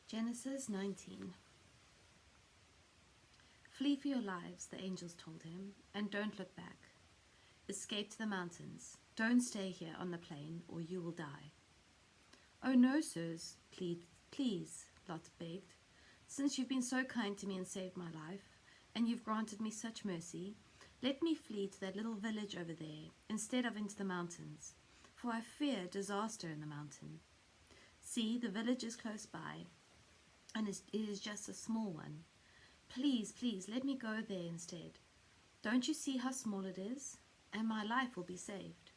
Genesis 19. Flee for your lives, the angels told him, and don't look back. Escape to the mountains. Don't stay here on the plain, or you will die. Oh no, sirs, please, Lot begged. Since you've been so kind to me and saved my life, and you've granted me such mercy, let me flee to that little village over there, instead of into the mountains, for I fear disaster in the mountain. See, the village is close by, and it is just a small one. Please, let me go there instead. Don't you see how small it is? And my life will be saved.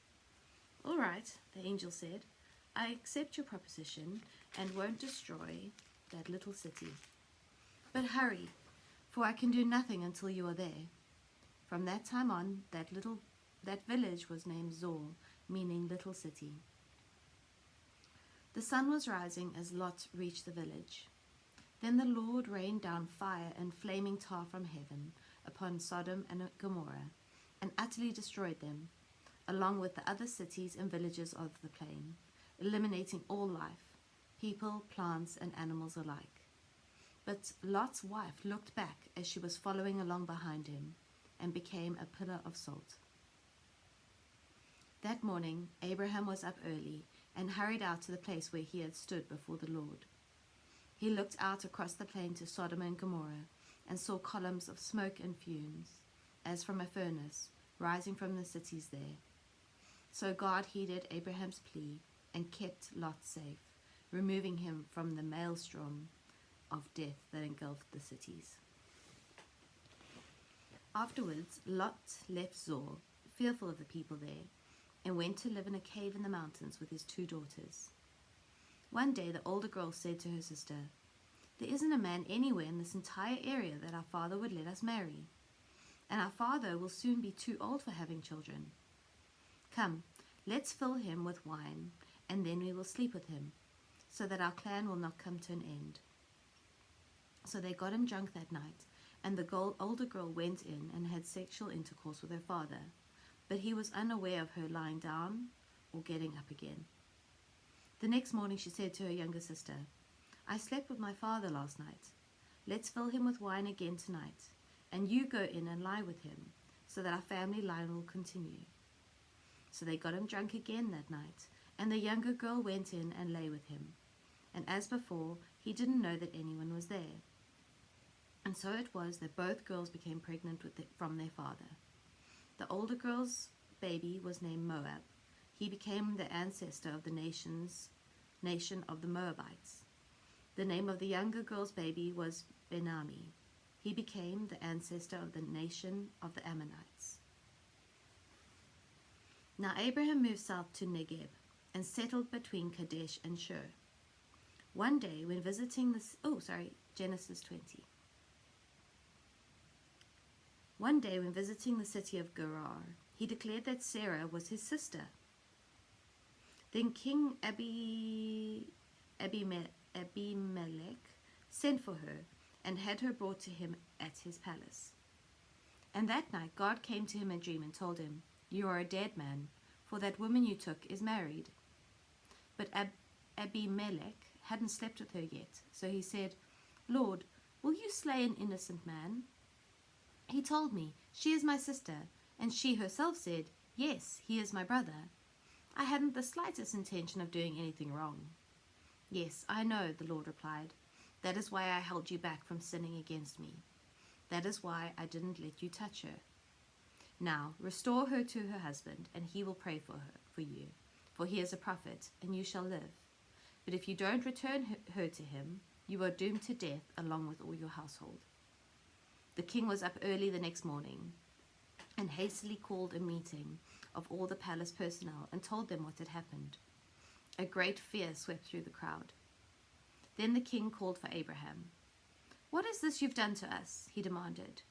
All right, the angel said. I accept your proposition and won't destroy that little city. But hurry, for I can do nothing until you are there. From that time on, that village was named Zor, meaning little city. The sun was rising as Lot reached the village. Then the Lord rained down fire and flaming tar from heaven upon Sodom and Gomorrah, and utterly destroyed them, along with the other cities and villages of the plain, eliminating all life, people, plants, and animals alike. But Lot's wife looked back as she was following along behind him, and became a pillar of salt. That morning, Abraham was up early and hurried out to the place where he had stood before the Lord. He looked out across the plain to Sodom and Gomorrah and saw columns of smoke and fumes, as from a furnace, rising from the cities there. So God heeded Abraham's plea and kept Lot safe, removing him from the maelstrom of death that engulfed the cities. Afterwards, Lot left Zor, fearful of the people there, and went to live in a cave in the mountains with his 2 daughters. One day the older girl said to her sister, "There isn't a man anywhere in this entire area that our father would let us marry, and our father will soon be too old for having children. Come, let's fill him with wine, and then we will sleep with him, so that our clan will not come to an end." So they got him drunk that night, and the older girl went in and had sexual intercourse with her father, but he was unaware of her lying down or getting up again. The next morning she said to her younger sister, "I slept with my father last night. Let's fill him with wine again tonight, and you go in and lie with him, so that our family line will continue." So they got him drunk again that night, and the younger girl went in and lay with him. And as before, he didn't know that anyone was there. And so it was that both girls became pregnant from their father. The older girl's baby was named Moab. He became the ancestor of the nation of the Moabites. The name of the younger girl's baby was Ben-Ami. He became the ancestor of the nation of the Ammonites. Now Abraham moved south to Negeb and settled between Kadesh and Shur. One day when visiting Genesis 20. One day when visiting the city of Gerar, he declared that Sarah was his sister. Then King Abimelech sent for her and had her brought to him at his palace. And that night God came to him in a dream and told him, "You are a dead man, for that woman you took is married." But Abimelech hadn't slept with her yet, so he said, "Lord, will you slay an innocent man?" He told me, "She is my sister," and she herself said, "Yes, he is my brother. I hadn't the slightest intention of doing anything wrong." "Yes, I know," the Lord replied. "That is why I held you back from sinning against me. That is why I didn't let you touch her. Now, restore her to her husband, and he will pray for you, for he is a prophet, and you shall live. But if you don't return her to him, you are doomed to death along with all your household." The king was up early the next morning and hastily called a meeting of all the palace personnel and told them what had happened. A great fear swept through the crowd. Then the king called for Abraham. "What is this you've done to us?" he demanded.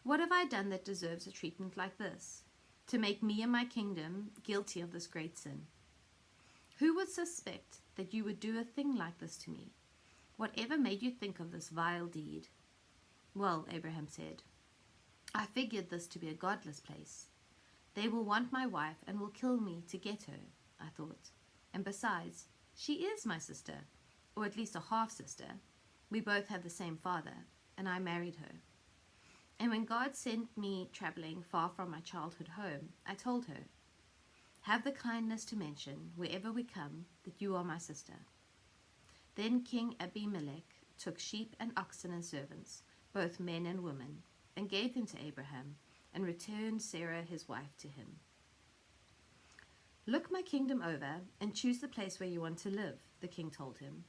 "What have I done that deserves a treatment like this, to make me and my kingdom guilty of this great sin? Who would suspect that you would do a thing like this to me? Whatever made you think of this vile deed?" "Well," Abraham said, "I figured this to be a godless place. They will want my wife and will kill me to get her, I thought. And besides, she is my sister, or at least a half-sister, We both have the same father, and I married her. And when God sent me traveling far from my childhood home, I told her, have the kindness to mention, wherever we come, that you are my sister. Then King Abimelech took sheep and oxen and servants, both men and women, and gave them to Abraham, and returned Sarah his wife to him. Look my kingdom over, and choose the place where you want to live, the king told him.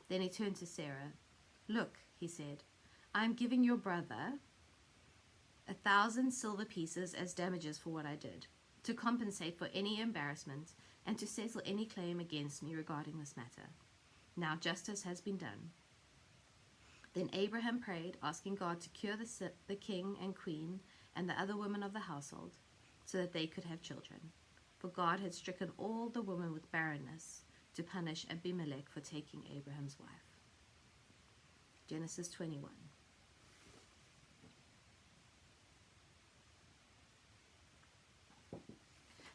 Then he turned to Sarah. Look, he said, I am giving your brother 1,000 silver pieces as damages for what I did, to compensate for any embarrassment and to settle any claim against me regarding this matter. Now justice has been done. Then Abraham prayed, asking God to cure the king and queen and the other women of the household, so that they could have children. For God had stricken all the women with barrenness to punish Abimelech for taking Abraham's wife. Genesis 21.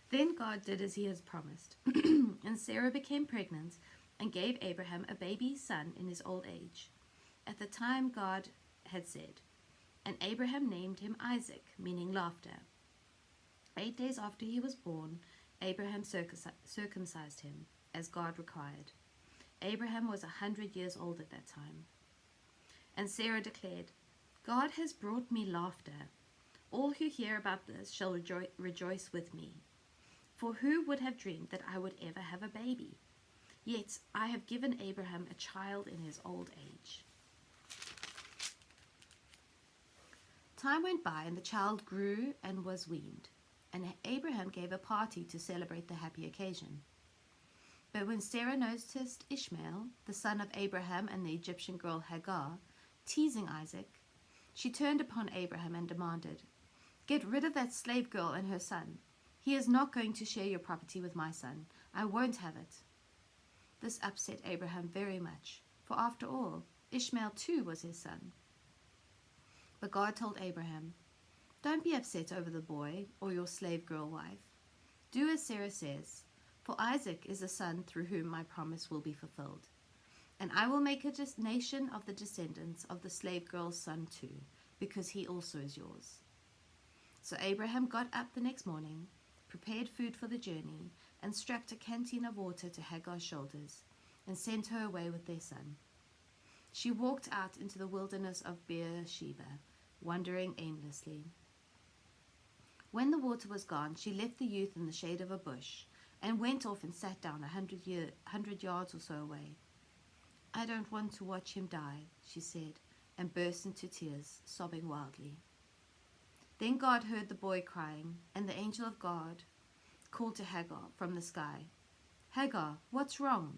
Then God did as he had promised, and Sarah became pregnant and gave Abraham a baby son in his old age, at the time God had said. And Abraham named him Isaac, meaning laughter. 8 days after he was born, Abraham circumcised him, as God required. Abraham was 100 years old at that time. And Sarah declared, God has brought me laughter. All who hear about this shall rejoice with me. For who would have dreamed that I would ever have a baby? Yet I have given Abraham a child in his old age. Time went by, and the child grew and was weaned, and Abraham gave a party to celebrate the happy occasion. But when Sarah noticed Ishmael, the son of Abraham, and the Egyptian girl Hagar, teasing Isaac, she turned upon Abraham and demanded, Get rid of that slave girl and her son. He is not going to share your property with my son. I won't have it. This upset Abraham very much, for after all, Ishmael too was his son. But God told Abraham, Don't be upset over the boy or your slave girl wife. Do as Sarah says, for Isaac is the son through whom my promise will be fulfilled. And I will make a nation of the descendants of the slave girl's son too, because he also is yours. So Abraham got up the next morning, prepared food for the journey, and strapped a canteen of water to Hagar's shoulders, and sent her away with their son. She walked out into the wilderness of Beersheba, wandering aimlessly. When the water was gone, she left the youth in the shade of a bush, and went off and sat down 100 yards or so away. I don't want to watch him die, she said, and burst into tears, sobbing wildly. Then God heard the boy crying, and the angel of God called to Hagar from the sky, Hagar, what's wrong?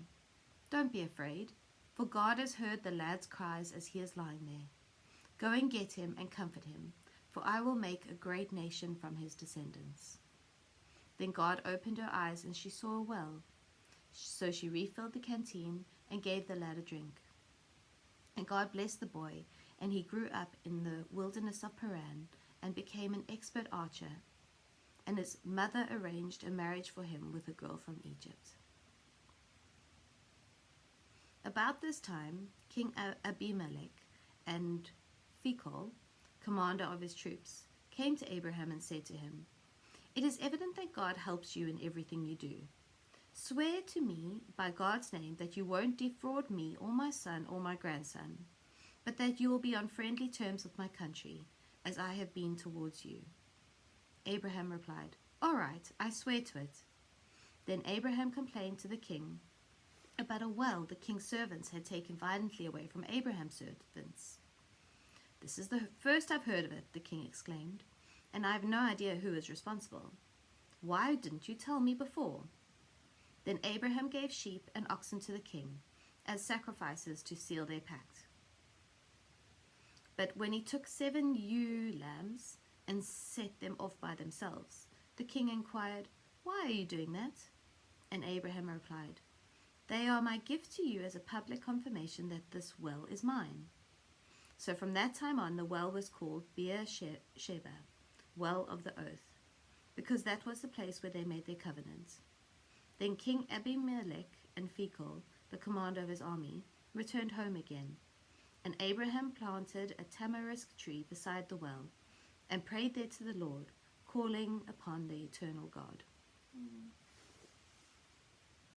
Don't be afraid, for God has heard the lad's cries as he is lying there. Go and get him and comfort him, for I will make a great nation from his descendants. Then God opened her eyes, and she saw well. So she refilled the canteen and gave the lad a drink. And God blessed the boy, and he grew up in the wilderness of Paran, and became an expert archer, and his mother arranged a marriage for him with a girl from Egypt. About this time, King Abimelech and Phicol, commander of his troops, came to Abraham and said to him, It is evident that God helps you in everything you do. Swear to me by God's name that you won't defraud me or my son or my grandson, but that you will be on friendly terms with my country, as I have been towards you. Abraham replied, All right, I swear to it. Then Abraham complained to the king about a well the king's servants had taken violently away from Abraham's servants. This is the first I've heard of it, the king exclaimed, and I have no idea who is responsible. Why didn't you tell me before? Then Abraham gave sheep and oxen to the king as sacrifices to seal their pact. But when he took 7 ewe lambs and set them off by themselves, the king inquired, Why are you doing that? And Abraham replied, They are my gift to you as a public confirmation that this well is mine. So from that time on, the well was called Beersheba, well of the oath, because that was the place where they made their covenant. Then King Abimelech and Phicol, the commander of his army, returned home again. And Abraham planted a tamarisk tree beside the well, and prayed there to the Lord, calling upon the eternal God.